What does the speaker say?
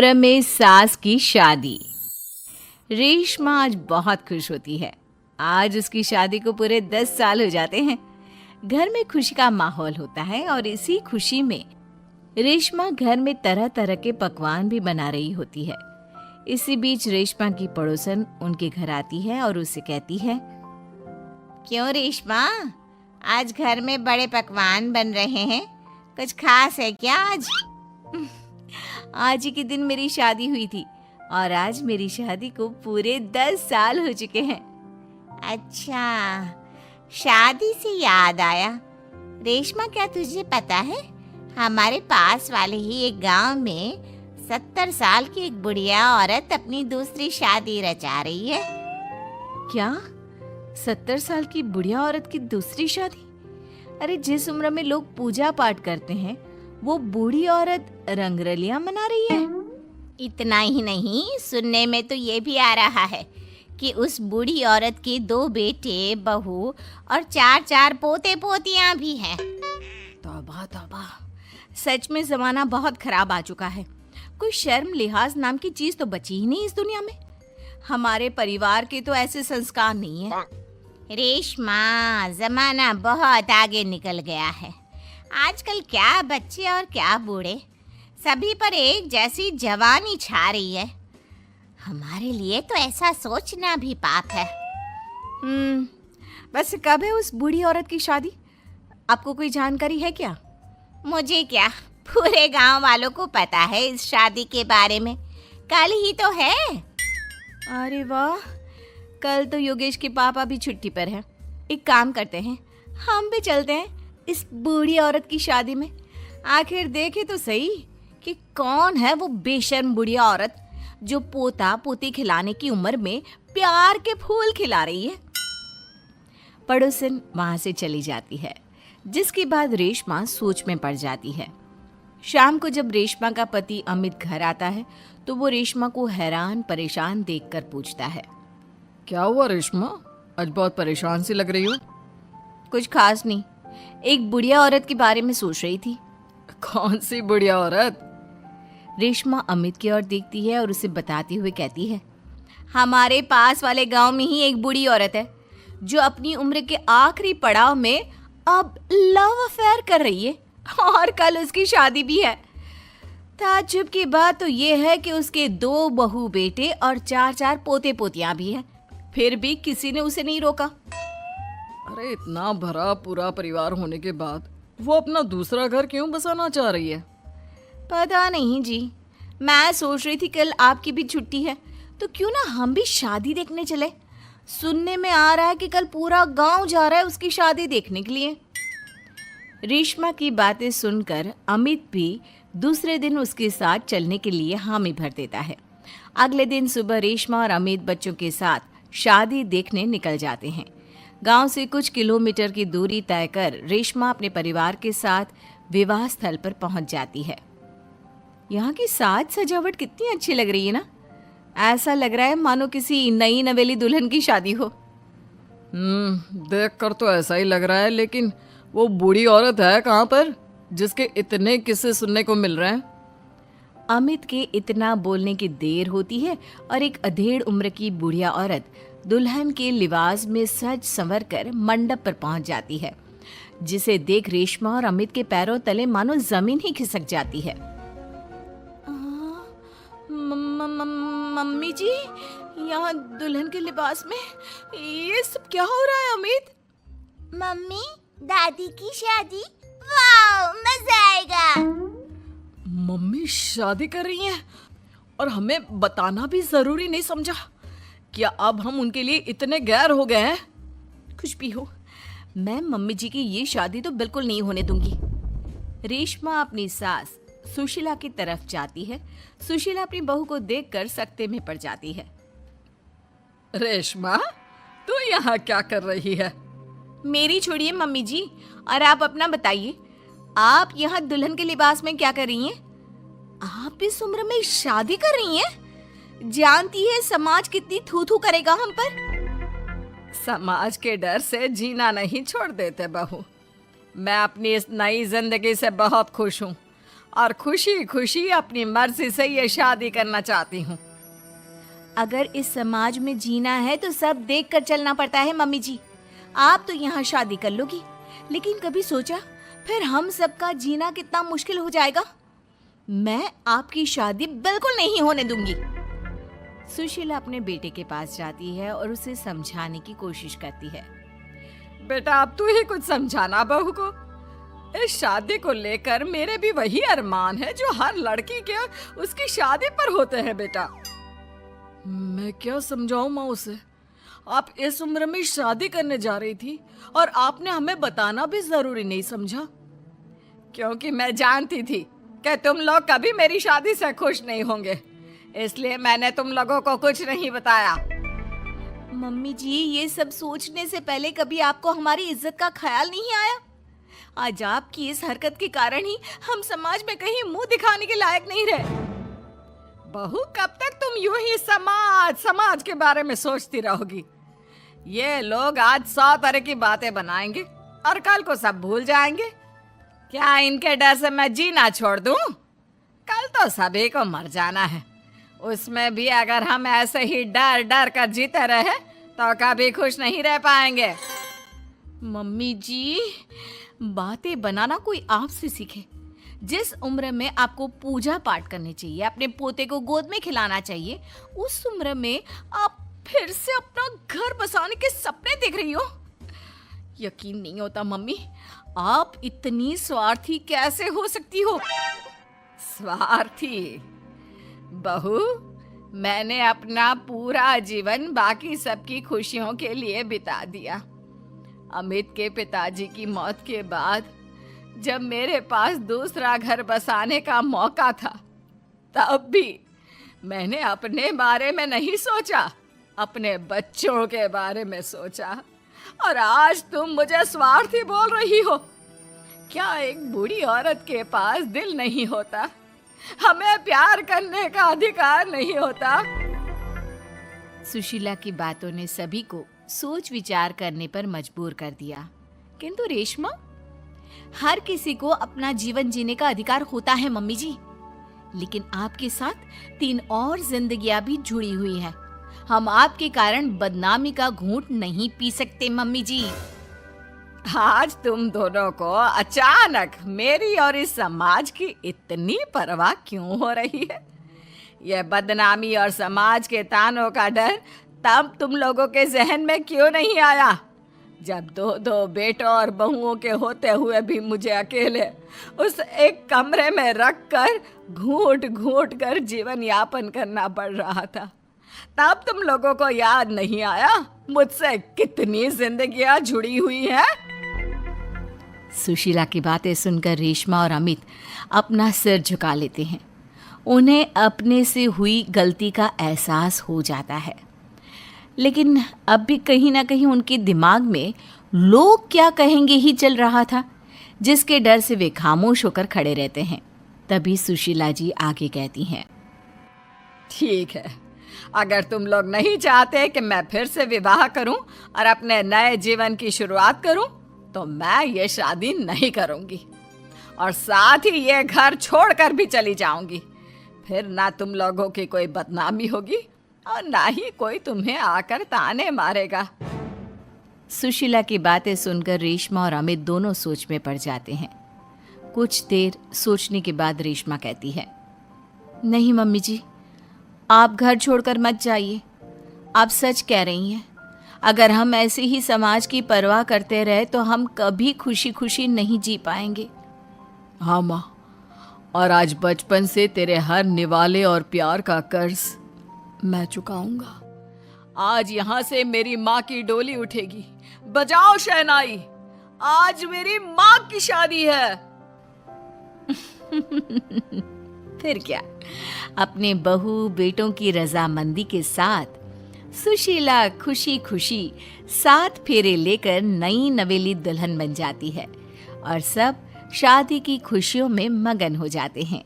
उम्र में सास की शादी। रेशमा आज बहुत खुश होती है। आज उसकी शादी को पूरे 10 साल हो जाते हैं। घर में खुशी का माहौल होता है और इसी खुशी में रेशमा घर में तरह तरह के पकवान भी बना रही होती है। इसी बीच रेशमा की पड़ोसन उनके घर आती है और उससे कहती है, क्यों रेशमा, आज घर में बड़े पकवान बन रहे हैं, कुछ खास है क्या आज? आज ही के दिन मेरी शादी हुई थी और आज मेरी शादी को पूरे 10 साल हो चुके हैं। अच्छा, शादी से याद आया रेशमा, क्या तुझे पता है हमारे पास वाले ही एक गांव में 70 साल की एक बुढ़िया औरत अपनी दूसरी शादी रचा रही है। क्या 70 साल की बुढ़िया औरत की दूसरी शादी? अरे जिस उम्र में लोग पूजा पाठ करते हैं वो बूढ़ी औरत रंगरलियां मना रही है। इतना ही नहीं, सुनने में तो ये भी आ रहा है कि उस बूढ़ी औरत के 2 बेटे, बहू और 4 पोते पोतियां भी हैं। तौबा तौबा, सच में जमाना बहुत खराब आ चुका है। कोई शर्म लिहाज नाम की चीज तो बची ही नहीं इस दुनिया में। हमारे परिवार के तो ऐसे संस्कार नहीं है। रेशमा, जमाना बहुत आगे निकल गया है। आजकल क्या बच्चे और क्या बूढ़े, सभी पर एक जैसी जवानी छा रही है। हमारे लिए तो ऐसा सोचना भी पाप है। वैसे कब है उस बूढ़ी औरत की शादी? आपको कोई जानकारी है क्या? मुझे क्या, पूरे गांव वालों को पता है इस शादी के बारे में। कल ही तो है। अरे वाह, कल तो योगेश के पापा भी छुट्टी पर हैं। एक काम करते हैं, हम भी चलते हैं इस बूढ़ी औरत की शादी में। आखिर देखे तो सही कि कौन है वो बेशर्म बुढ़िया औरत जो पोता पोती खिलाने की उम्र में प्यार के फूल खिला रही है। पड़ोसन वहां से चली जाती है, जिसके बाद रेशमा सोच में पड़ जाती है। शाम को जब रेशमा का पति अमित घर आता है तो वो रेशमा को हैरान परेशान देखकर पूछता है, क्या हुआ रेशमा, आज बहुत परेशान सी लग रही हो? कुछ खास नहीं, एक बुढ़िया औरत के बारे में सोच रही थी। कौन सी बुढ़िया औरत? रेशमा अमित की ओर देखती है और उसे बताते हुए कहती है, हमारे पास वाले गांव में ही एक बूढ़ी औरत है जो अपनी उम्र के आखिरी पड़ाव में अब लव अफेयर कर रही है और कल उसकी शादी भी है। ताज्जुब की बात तो ये है कि उसके 2 बहू बेटे और 4 पोते पोतियां भी हैं, फिर भी किसी ने उसे नहीं रोका। अरे इतना भरा पूरा परिवार होने के बाद वो अपना दूसरा घर क्यों बसाना चाह रही है? पता नहीं जी, मैं सोच रही थी कल आपकी भी छुट्टी है तो क्यों ना हम भी शादी देखने चले। सुनने में आ रहा है कि कल पूरा गांव जा रहा है उसकी शादी देखने के लिए। रेशमा की बातें सुनकर अमित भी दूसरे दिन उसके साथ चलने के लिए हामी भर देता है। अगले दिन सुबह रेशमा और अमित बच्चों के साथ शादी देखने निकल जाते हैं। गांव से कुछ किलोमीटर की दूरी तय कर रेशमा अपने परिवार के साथ विवाह स्थल पर पहुंच जाती है। यहाँ की साज सजावट कितनी अच्छी लग रही है ना। ऐसा लग रहा है मानो किसी नई नवेली दुल्हन की शादी हो। देख कर तो ऐसा ही लग रहा है, लेकिन वो बूढ़ी औरत है कहाँ पर जिसके इतने किस्से सुनने को मिल रहे हैं? अमित के इतना बोलने की देर होती है और एक अधेड़ उम्र की बुढ़िया औरत दुल्हन के लिबास में सज संवर कर मंडप पर पहुंच जाती है, जिसे देख रेशमा और अमित के पैरों तले मानो जमीन ही खिसक जाती है। मम्मी जी, यहाँ दुल्हन के लिबास में ये सब क्या हो रहा है? अमित, मम्मी, दादी की शादी, वाह, मजा आएगा। मम्मी शादी कर रही हैं और हमें बताना भी जरूरी नहीं समझा? क्या अब हम उनके लिए इतने गैर हो गए हैं? कुछ भी हो, मैं मम्मी जी की ये शादी तो बिल्कुल नहीं होने दूंगी। रेशमा अपनी सास सुशीला की तरफ जाती है। सुशीला अपनी बहू को देखकर सकते में पड़ जाती है। रेशमा, तू यहाँ क्या कर रही है? मेरी छोड़िए मम्मी जी, और आप अपना बताइए, आप यहाँ दुल्हन के लिबास में क्या कर रही हैं? आप इस उम्र में शादी कर रही हैं? जानती है समाज कितनी थू थू करेगा हम पर। समाज के डर से जीना नहीं छोड़ देते बहू। मैं अपनी इस नई जिंदगी से बहुत खुश हूँ और खुशी खुशी अपनी मर्जी से ये शादी करना चाहती हूँ। अगर इस समाज में जीना है तो सब देख कर चलना पड़ता है मम्मी जी। आप तो यहाँ शादी कर लोगी, लेकिन कभी सोचा फिर हम सबका जीना कितना मुश्किल हो जाएगा? मैं आपकी शादी बिल्कुल नहीं होने दूंगी। सुशीला अपने बेटे के पास जाती है और उसे समझाने की कोशिश करती है। बेटा अब तू ही कुछ समझाना बहू को। इस शादी को लेकर मेरे भी वही अरमान है जो हर लड़की के उसकी शादी पर होते हैं बेटा। मैं क्या समझाऊं माँ उसे? आप इस उम्र में शादी करने जा रही थी और आपने हमें बताना भी जरूरी नहीं समझा, क्योंकि मैं जानती थी कि तुम लोग कभी मेरी शादी से खुश नहीं होंगे, इसलिए मैंने तुम लोगों को कुछ नहीं बताया। मम्मी जी, ये सब सोचने से पहले कभी आपको हमारी इज्जत का ख्याल नहीं आया? आज आपकी इस हरकत के कारण ही हम समाज में कहीं मुंह दिखाने के लायक नहीं रहे। बहू कब तक तुम यूं ही समाज के बारे में सोचती रहोगी? ये लोग आज 100 तरह की बातें बनाएंगे और कल को सब भूल जाएंगे। क्या इनके डर से मैं जीना छोड़ दूं? कल तो सभी को मर जाना है, उसमें भी अगर हम ऐसे ही डर डर कर जीते रहे तो कभी खुश नहीं रह पाएंगे। मम्मी जी, बातें बनाना कोई आपसे सीखे। जिस उम्र में आपको पूजा पाठ करनी चाहिए, अपने पोते को गोद में खिलाना चाहिए, उस उम्र में आप फिर से अपना घर बसाने के सपने देख रही हो। यकीन नहीं होता मम्मी, आप इतनी स्वार्थी कैसे हो सकती हो? स्वार्थी? बहू, मैंने अपना पूरा जीवन बाकी सबकी खुशियों के लिए बिता दिया। अमित के पिताजी की मौत के बाद जब मेरे पास दूसरा घर बसाने का मौका था, तब भी मैंने अपने बारे में नहीं सोचा, अपने बच्चों के बारे में सोचा। और आज तुम मुझे स्वार्थी बोल रही हो? क्या एक बूढ़ी औरत के पास दिल नहीं होता? हमें प्यार करने का अधिकार नहीं होता? सुशीला की बातों ने सभी को सोच विचार करने पर मजबूर कर दिया। किंतु रेशमा, हर किसी को अपना जीवन जीने का अधिकार होता है मम्मी जी, लेकिन आपके साथ 3 और जिंदगियां भी जुड़ी हुई हैं। हम आपके कारण बदनामी का घूंट नहीं पी सकते मम्मी जी। आज तुम दोनों को अचानक मेरी और इस समाज की इतनी परवाह क्यों हो रही है? यह बदनामी और समाज के तानों का डर तब तुम लोगों के जहन में क्यों नहीं आया, जब 2 बेटों और बहुओं के होते हुए भी मुझे अकेले उस एक कमरे में रखकर घूंट घूंट कर जीवन यापन करना पड़ रहा था? तब तुम लोगों को याद नहीं आया मुझसे कितनी जिंदगियां जुड़ी हुई हैं? सुशीला की बातें सुनकर रेशमा और अमित अपना सिर झुका लेते हैं। उन्हें अपने से हुई गलती का एहसास हो जाता है, लेकिन अब भी कहीं ना कहीं उनके दिमाग में लोग क्या कहेंगे ही चल रहा था, जिसके डर से वे खामोश होकर खड़े रहते हैं। तभी सुशीला जी आगे कहती हैं, ठीक है, अगर तुम लोग नहीं चाहते कि मैं फिर से विवाह करूं और अपने नए जीवन की शुरुआत करूं, तो मैं ये शादी नहीं करूंगी और साथ ही ये घर छोड़कर भी चली जाऊंगी। फिर ना तुम लोगों की कोई बदनामी होगी और ना ही कोई तुम्हें आकर ताने मारेगा। सुशीला की बातें सुनकर रेशमा और अमित दोनों सोच में पड़ जाते हैं। कुछ देर सोचने के बाद रेशमा कहती है, नहीं मम्मी जी, आप घर छोड़कर मत जाइए। आप सच कह रही हैं। अगर हम ऐसे ही समाज की परवाह करते रहे तो हम कभी खुशी खुशी नहीं जी पाएंगे। हाँ माँ, और आज बचपन से तेरे हर निवाले और प्यार का कर्ज मैं चुकाऊंगा। आज यहाँ से मेरी माँ की डोली उठेगी। बजाओ शहनाई, आज मेरी माँ की शादी है। फिर क्या, अपने बहू बेटों की रजामंदी के साथ सुशीला खुशी खुशी 7 फेरे लेकर नई नवेली दुल्हन बन जाती है और सब शादी की खुशियों में मगन हो जाते हैं।